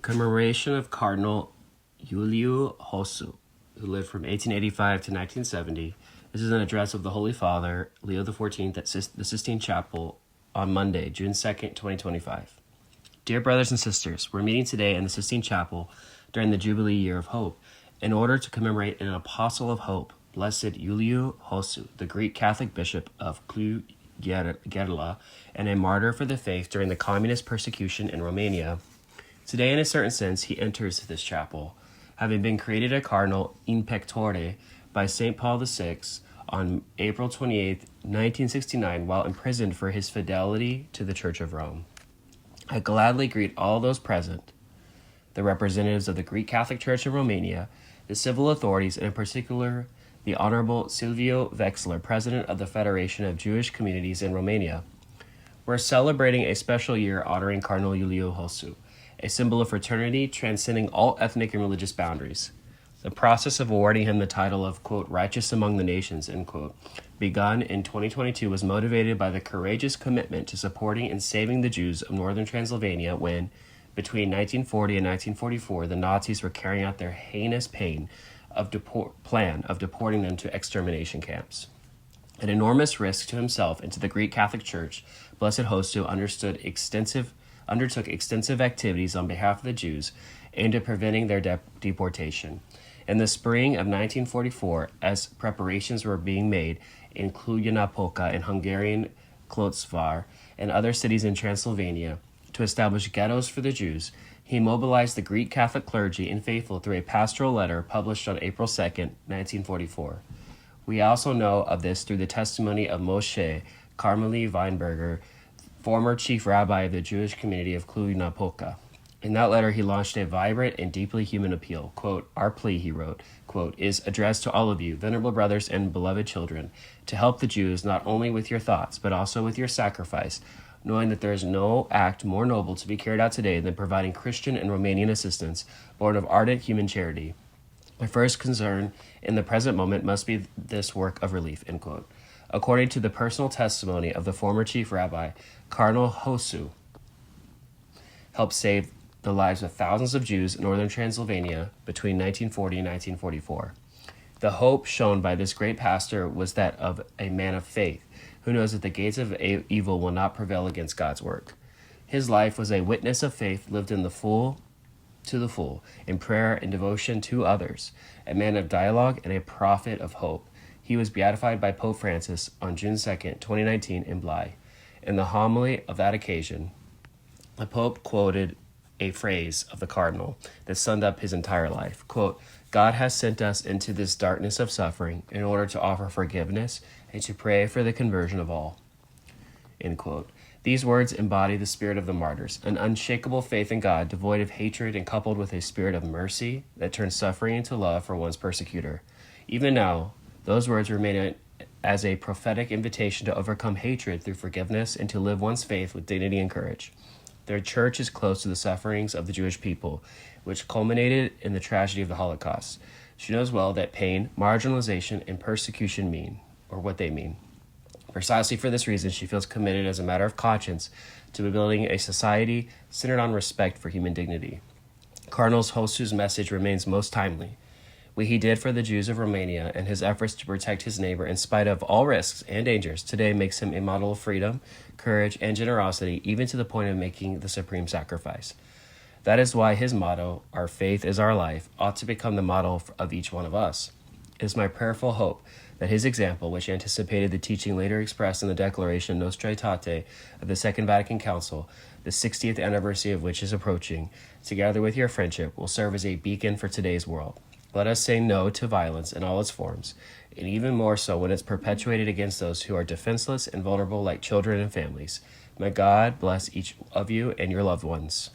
Commemoration of Cardinal Iuliu Hossu, who lived from 1885 to 1970. This is an address of the Holy Father, Leo XIV, at the Sistine Chapel on Monday, June 2nd, 2025. Dear brothers and sisters, we're meeting today in the Sistine Chapel during the Jubilee Year of Hope in order to commemorate an apostle of hope, Blessed Iuliu Hossu, the Greek Catholic bishop of Cluj, and a martyr for the faith during the communist persecution in Romania. Today, in a certain sense, he enters this chapel, having been created a cardinal in pectore by St. Paul VI on April 28, 1969, while imprisoned for his fidelity to the Church of Rome. I gladly greet all those present, the representatives of the Greek Catholic Church of Romania, the civil authorities, and in particular, the Honorable Silviu Vexler, President of the Federation of Jewish Communities in Romania. We're celebrating a special year honoring Cardinal Iuliu Hossu, a symbol of fraternity transcending all ethnic and religious boundaries. The process of awarding him the title of, quote, righteous among the nations, end quote, begun in 2022 was motivated by the courageous commitment to supporting and saving the Jews of northern Transylvania when, between 1940 and 1944, the Nazis were carrying out their heinous plan of deporting them to extermination camps. At enormous risk to himself and to the Greek Catholic Church, Blessed Hossu undertook extensive activities on behalf of the Jews aimed at preventing their deportation. In the spring of 1944, as preparations were being made in Cluj-Napoca and Hungarian Klocvar and other cities in Transylvania to establish ghettos for the Jews, he mobilized the Greek Catholic clergy and faithful through a pastoral letter published on April 2, 1944. We also know of this through the testimony of Moshe Carmeli Weinberger, former chief rabbi of the Jewish community of Cluj-Napoca. In that letter, he launched a vibrant and deeply human appeal. Quote, our plea, he wrote, quote, is addressed to all of you, venerable brothers and beloved children, to help the Jews not only with your thoughts, but also with your sacrifice, knowing that there is no act more noble to be carried out today than providing Christian and Romanian assistance, born of ardent human charity. My first concern in the present moment must be this work of relief, end quote. According to the personal testimony of the former chief rabbi, Cardinal Hossu helped save the lives of thousands of Jews in northern Transylvania between 1940 and 1944. The hope shown by this great pastor was that of a man of faith who knows that the gates of evil will not prevail against God's work. His life was a witness of faith lived in the full, in prayer and devotion to others, a man of dialogue and a prophet of hope. He was beatified by Pope Francis on June 2, 2019 in Bly. In the homily of that occasion, the Pope quoted a phrase of the Cardinal that summed up his entire life. Quote, God has sent us into this darkness of suffering in order to offer forgiveness and to pray for the conversion of all. End quote. These words embody the spirit of the martyrs, an unshakable faith in God devoid of hatred and coupled with a spirit of mercy that turns suffering into love for one's persecutor. Even now, those words remain as a prophetic invitation to overcome hatred through forgiveness and to live one's faith with dignity and courage. Their church is close to the sufferings of the Jewish people, which culminated in the tragedy of the Holocaust. She knows well that pain, marginalization, and persecution mean what they mean. Precisely for this reason, she feels committed as a matter of conscience to building a society centered on respect for human dignity. Cardinal Hossu's message remains most timely. What he did for the Jews of Romania and his efforts to protect his neighbor in spite of all risks and dangers today makes him a model of freedom, courage, and generosity, even to the point of making the supreme sacrifice. That is why his motto, our faith is our life, ought to become the model of each one of us. It is my prayerful hope that his example, which anticipated the teaching later expressed in the Declaration Nostra Aetate of the Second Vatican Council, the 60th anniversary of which is approaching, together with your friendship, will serve as a beacon for today's world. Let us say no to violence in all its forms, and even more so when it's perpetuated against those who are defenseless and vulnerable like children and families. May God bless each of you and your loved ones.